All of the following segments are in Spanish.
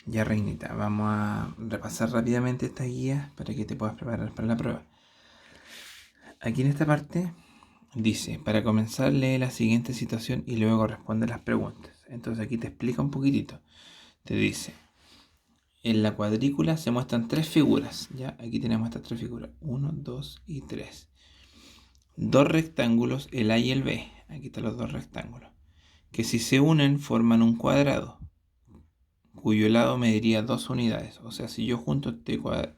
Ya, Reinita, vamos a repasar rápidamente esta guía para que te puedas preparar para la prueba. Aquí en esta parte dice, para comenzar lee la siguiente situación y luego responde las preguntas. Entonces aquí te explica un poquitito. Te dice, en la cuadrícula se muestran tres figuras. Ya, aquí tenemos estas tres figuras, 1, 2 y 3. Dos rectángulos, el A y el B. Aquí están los dos rectángulos. Que si se unen forman un cuadrado, cuyo lado mediría 2 unidades. O sea, si yo junto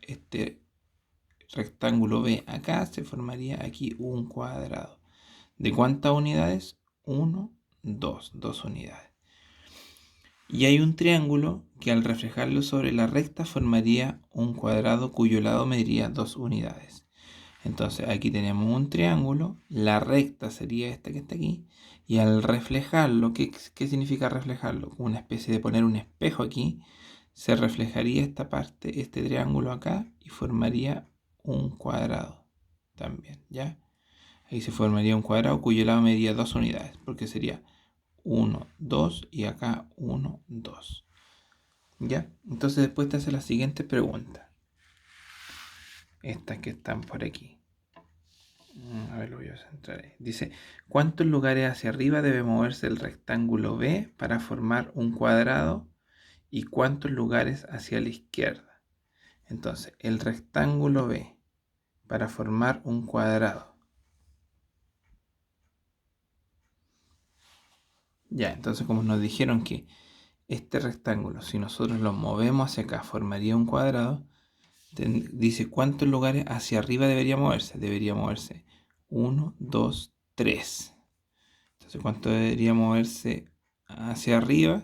este rectángulo B acá, se formaría aquí un cuadrado. ¿De cuántas unidades? 1, 2, 2 unidades. Y hay un triángulo que al reflejarlo sobre la recta formaría un cuadrado cuyo lado mediría 2 unidades. Entonces aquí tenemos un triángulo, la recta sería esta que está aquí, y al reflejarlo, ¿qué significa reflejarlo? Una especie de poner un espejo aquí, se reflejaría esta parte, este triángulo acá, y formaría un cuadrado también, ¿ya? Ahí se formaría un cuadrado cuyo lado mediría 2 unidades, porque sería 1, 2 y acá 1, 2. ¿Ya? Entonces después te hace la siguiente pregunta. Estas que están por aquí. A ver, lo voy a centrar ahí. Dice, ¿cuántos lugares hacia arriba debe moverse el rectángulo B para formar un cuadrado? ¿Y cuántos lugares hacia la izquierda? Entonces, el rectángulo B para formar un cuadrado. Ya, entonces como nos dijeron que este rectángulo, si nosotros lo movemos hacia acá, formaría un cuadrado, dice cuántos lugares hacia arriba debería moverse. Debería moverse 1, 2, 3. Entonces, ¿cuánto debería moverse hacia arriba?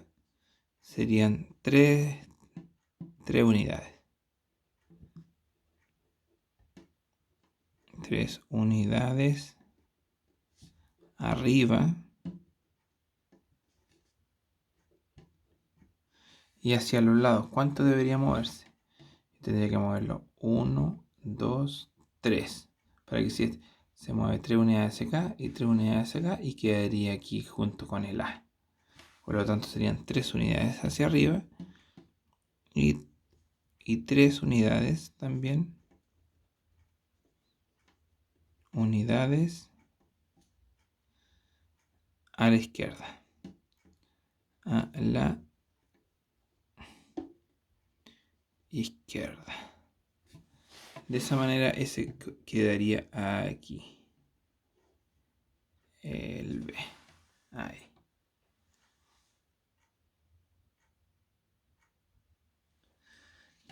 Serían 3 unidades. 3 unidades arriba. Y hacia los lados, ¿cuánto debería moverse? Tendría que moverlo 1, 2, 3. Para que se mueve 3 unidades acá y 3 unidades acá y quedaría aquí junto con el A. Por lo tanto serían 3 unidades hacia arriba y 3 unidades también. Unidades a la izquierda. A la izquierda. De esa manera ese quedaría aquí. El B. Ahí.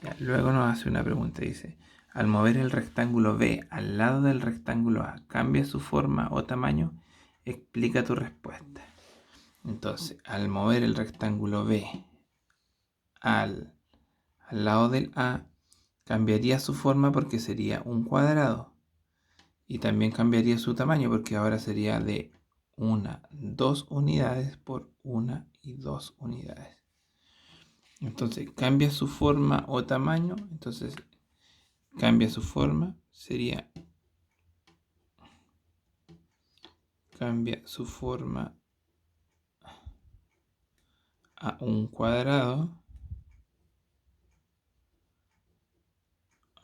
Ya, luego nos hace una pregunta. Dice, al mover el rectángulo B al lado del rectángulo A, ¿cambia su forma o tamaño? Explica tu respuesta. Entonces, al mover el rectángulo B al lado del A, cambiaría su forma porque sería un cuadrado. Y también cambiaría su tamaño porque ahora sería de 2 unidades por 1 y 2 unidades. Entonces cambia su forma o tamaño. Entonces cambia su forma. Sería cambia su forma a un cuadrado.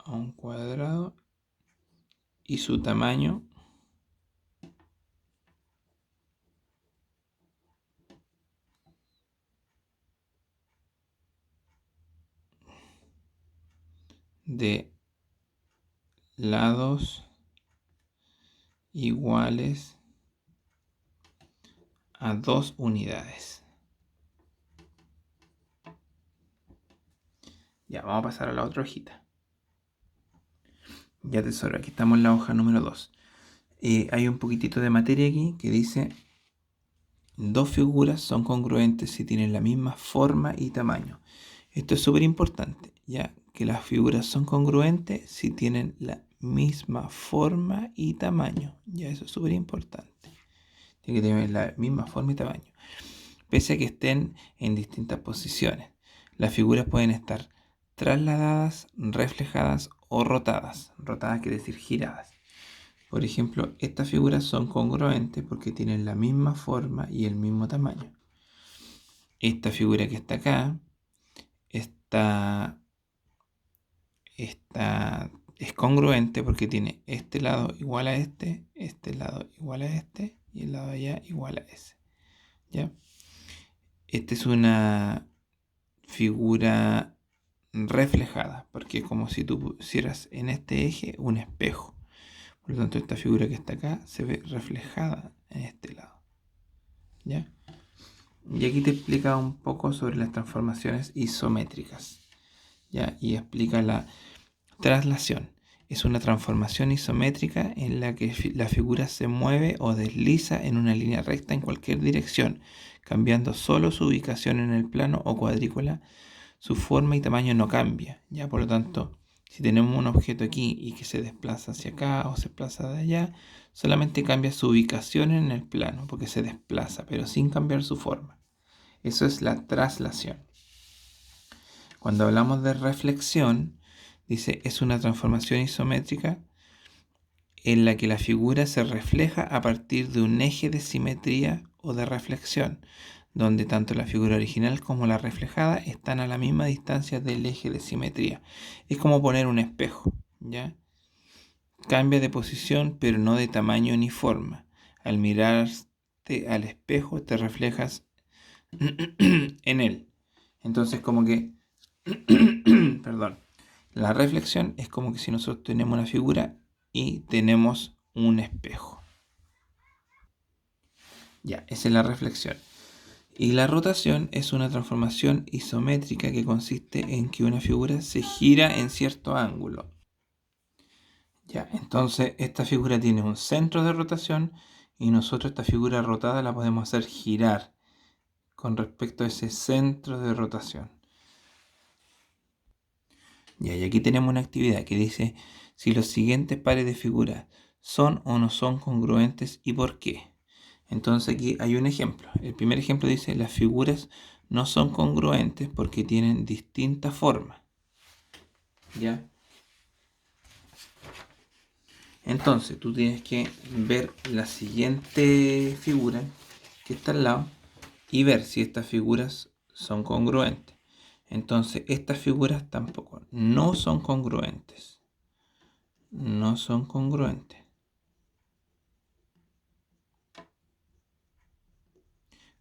A un cuadrado. Y su tamaño de lados iguales a 2 unidades. Ya, vamos a pasar a la otra hojita. Ya, tesoro, aquí estamos en la hoja número 2. Hay un poquitito de materia aquí que dice, dos figuras son congruentes si tienen la misma forma y tamaño. Esto es súper importante, ya que las figuras son congruentes si tienen la misma forma y tamaño. Ya, eso es súper importante. Tiene que tener la misma forma y tamaño. Pese a que estén en distintas posiciones. Las figuras pueden estar trasladadas, reflejadas o rotadas. Rotadas quiere decir giradas. Por ejemplo, estas figuras son congruentes porque tienen la misma forma y el mismo tamaño. Esta figura que está acá es congruente porque tiene este lado igual a este lado igual a este y el lado de allá igual a ese. ¿Ya? Esta es una figura reflejada, porque es como si tú pusieras en este eje un espejo. Por lo tanto, esta figura que está acá se ve reflejada en este lado. ¿Ya? Y aquí te explica un poco sobre las transformaciones isométricas. ¿Ya? Y explica la traslación. Es una transformación isométrica en la que la figura se mueve o desliza en una línea recta en cualquier dirección, cambiando solo su ubicación en el plano o cuadrícula. Su forma y tamaño no cambia. ¿Ya? Por lo tanto, si tenemos un objeto aquí y que se desplaza hacia acá o se desplaza de allá, solamente cambia su ubicación en el plano, porque se desplaza, pero sin cambiar su forma. Eso es la traslación. Cuando hablamos de reflexión, dice, es una transformación isométrica en la que la figura se refleja a partir de un eje de simetría o de reflexión, donde tanto la figura original como la reflejada están a la misma distancia del eje de simetría. Es como poner un espejo, ¿ya? Cambia de posición, pero no de tamaño ni forma. Al mirarte al espejo, te reflejas en él. Entonces, como que, perdón, la reflexión es como que si nosotros tenemos una figura y tenemos un espejo. Ya, esa es la reflexión. Y la rotación es una transformación isométrica que consiste en que una figura se gira en cierto ángulo. Ya, entonces esta figura tiene un centro de rotación y nosotros esta figura rotada la podemos hacer girar con respecto a ese centro de rotación. Ya, y aquí tenemos una actividad que dice si los siguientes pares de figuras son o no son congruentes y por qué. Entonces aquí hay un ejemplo. El primer ejemplo dice las figuras no son congruentes porque tienen distintas formas. ¿Ya? Entonces tú tienes que ver la siguiente figura que está al lado y ver si estas figuras son congruentes. Entonces estas figuras tampoco no son congruentes. No son congruentes.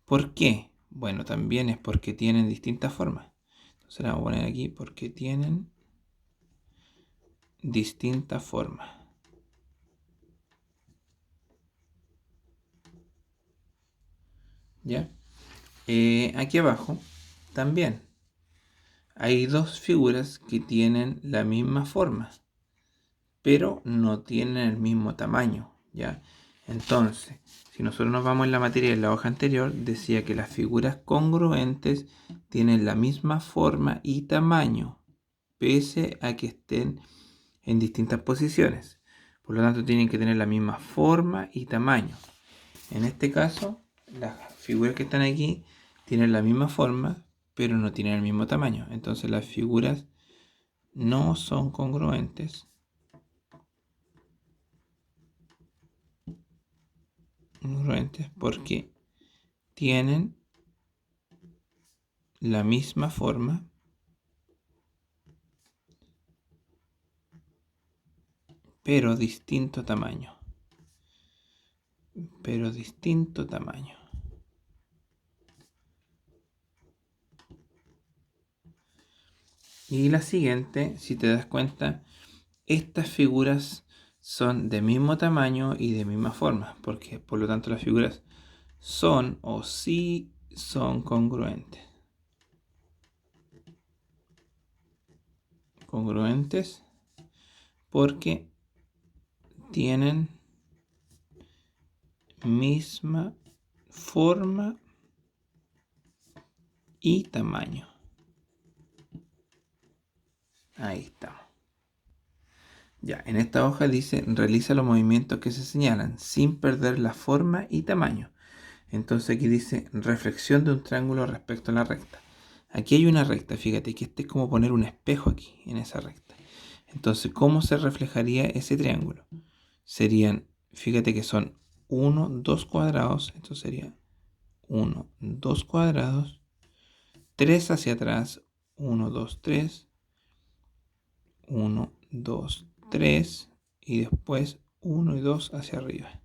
¿Por qué? Bueno, también es porque tienen distintas formas. Entonces la vamos a poner aquí porque tienen distintas formas. ¿Ya? Aquí abajo también hay dos figuras que tienen la misma forma, pero no tienen el mismo tamaño. ¿Ya? Entonces, si nosotros nos vamos en la materia de la hoja anterior, decía que las figuras congruentes tienen la misma forma y tamaño, pese a que estén en distintas posiciones. Por lo tanto, tienen que tener la misma forma y tamaño. En este caso, las figuras que están aquí tienen la misma forma, pero no tienen el mismo tamaño. Entonces las figuras no son congruentes. Porque tienen la misma forma, pero distinto tamaño. Y la siguiente, si te das cuenta, estas figuras son de mismo tamaño y de misma forma, porque por lo tanto las figuras son o sí son congruentes. Congruentes porque tienen misma forma y tamaño. Ahí estamos. Ya, en esta hoja dice realiza los movimientos que se señalan sin perder la forma y tamaño. Entonces aquí dice reflexión de un triángulo respecto a la recta. Aquí hay una recta, fíjate que este es como poner un espejo aquí en esa recta. Entonces, ¿cómo se reflejaría ese triángulo? Serían, fíjate que son 1, 2 cuadrados, esto sería 1, 2 cuadrados, 3 hacia atrás, 1, 2, 3, 1, 2, 3 y después 1 y 2 hacia arriba.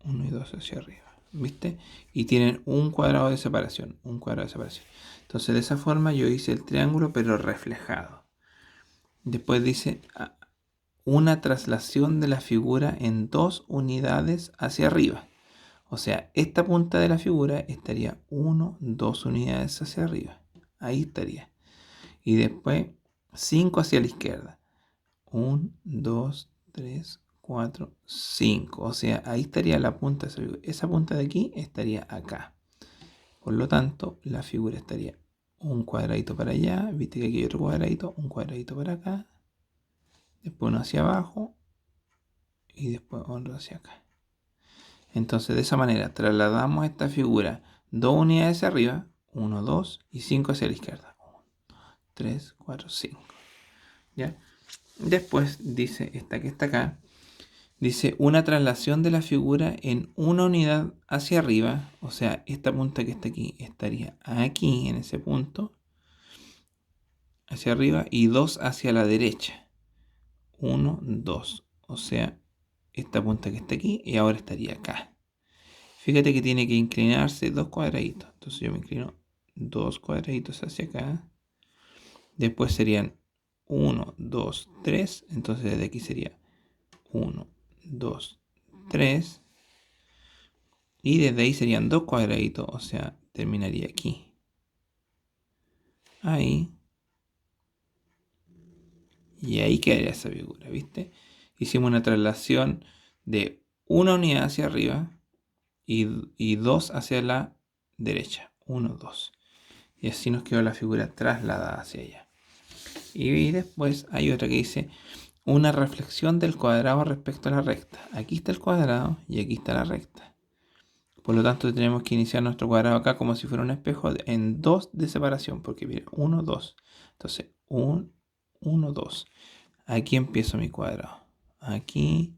1 y 2 hacia arriba. ¿Viste? Y tienen un cuadrado de separación. Un cuadrado de separación. Entonces de esa forma yo hice el triángulo pero reflejado. Después dice una traslación de la figura en 2 unidades hacia arriba. O sea, esta punta de la figura estaría 1, 2 unidades hacia arriba. Ahí estaría. Y después 5 hacia la izquierda. 1, 2, 3, 4, 5. O sea, ahí estaría la punta de esa figura. Esa punta de aquí estaría acá. Por lo tanto, la figura estaría un cuadradito para allá. Viste que aquí hay otro cuadradito. Un cuadradito para acá. Después uno hacia abajo. Y después otro hacia acá. Entonces, de esa manera, trasladamos esta figura 2 unidades hacia arriba. 1, 2 y 5 hacia la izquierda. 1, 3, 4, 5. ¿Ya? Después dice esta que está acá. Dice una traslación de la figura en una unidad hacia arriba. O sea, esta punta que está aquí estaría aquí, en ese punto. Hacia arriba y 2 hacia la derecha. 1, 2. O sea, esta punta que está aquí y ahora estaría acá. Fíjate que tiene que inclinarse 2 cuadraditos. Entonces yo me inclino 2 cuadraditos hacia acá. Después serían 1, 2, 3. Entonces desde aquí sería 1, 2, 3. Y desde ahí serían 2 cuadraditos. O sea, terminaría aquí. Ahí. Y ahí quedaría esa figura, ¿viste? Hicimos una traslación de una unidad hacia arriba y 2 hacia la derecha. 1, 2. Y así nos quedó la figura trasladada hacia allá. Y después hay otra que dice una reflexión del cuadrado respecto a la recta. Aquí está el cuadrado y aquí está la recta. Por lo tanto tenemos que iniciar nuestro cuadrado acá como si fuera un espejo en 2 de separación. Porque miren, 1, 2. Entonces 1, 1, 2. Aquí empiezo mi cuadrado. Aquí,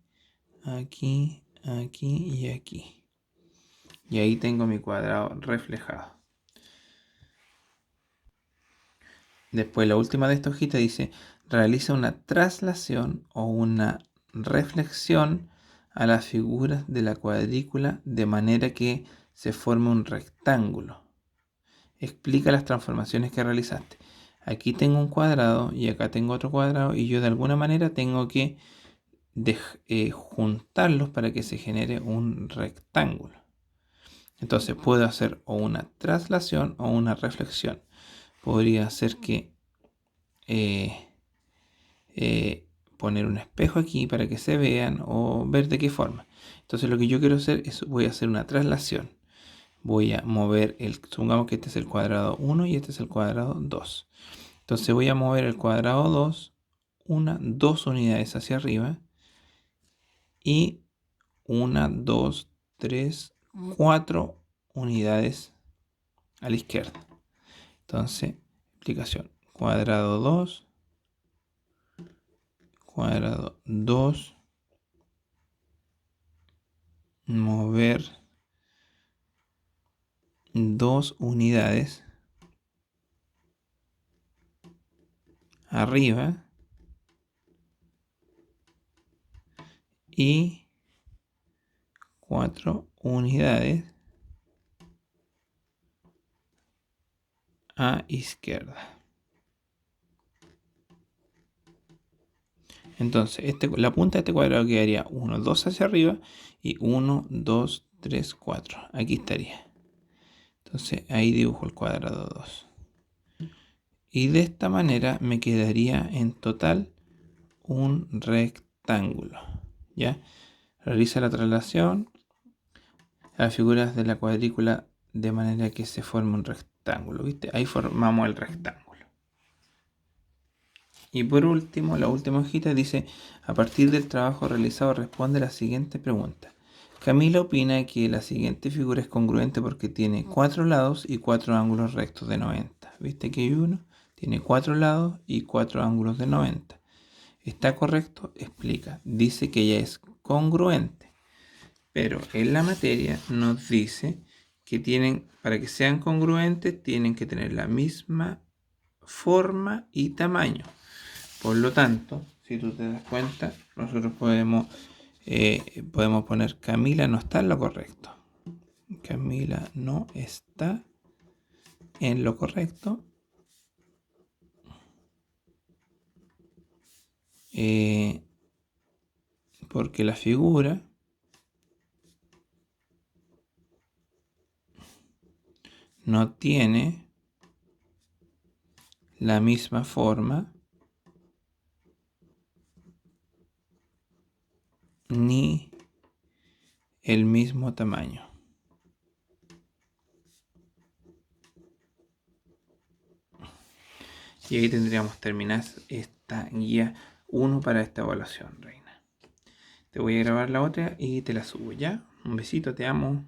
aquí, aquí y aquí. Y ahí tengo mi cuadrado reflejado. Después la última de esta hojita dice, realiza una traslación o una reflexión a las figuras de la cuadrícula de manera que se forme un rectángulo. Explica las transformaciones que realizaste. Aquí tengo un cuadrado y acá tengo otro cuadrado y yo de alguna manera tengo que juntarlos para que se genere un rectángulo. Entonces puedo hacer o una traslación o una reflexión. Podría hacer que poner un espejo aquí para que se vean o ver de qué forma. Entonces lo que yo quiero hacer es, voy a hacer una traslación. Voy a mover supongamos que este es el cuadrado 1 y este es el cuadrado 2. Entonces voy a mover el cuadrado 2, 2 unidades hacia arriba y 1, 2, 3, 4 unidades a la izquierda. Entonces, explicación. Cuadrado 2, cuadrado 2, mover 2 unidades arriba y 4 unidades a izquierda. Entonces, la punta de este cuadrado quedaría 1, 2 hacia arriba y 1, 2, 3, 4. Aquí estaría. Entonces, ahí dibujo el cuadrado 2. Y de esta manera me quedaría en total un rectángulo. ¿Ya? Realiza la traslación a las figuras de la cuadrícula de manera que se forme un rectángulo. ¿Viste? Ahí formamos el rectángulo. Y por último, la última hojita dice, a partir del trabajo realizado responde la siguiente pregunta. Camila opina que la siguiente figura es congruente porque tiene 4 lados y 4 ángulos rectos de 90. ¿Viste que hay uno? Tiene 4 lados y 4 ángulos de 90. ¿Está correcto? Explica. Dice que ella es congruente. Pero en la materia nos dice que para que sean congruentes, tienen que tener la misma forma y tamaño. Por lo tanto, si tú te das cuenta, nosotros podemos poner Camila no está en lo correcto. Camila no está en lo correcto. Porque la figura no tiene la misma forma ni el mismo tamaño. Y ahí tendríamos terminada esta guía 1 para esta evaluación, reina. Te voy a grabar la otra y te la subo, ¿ya? Un besito, te amo.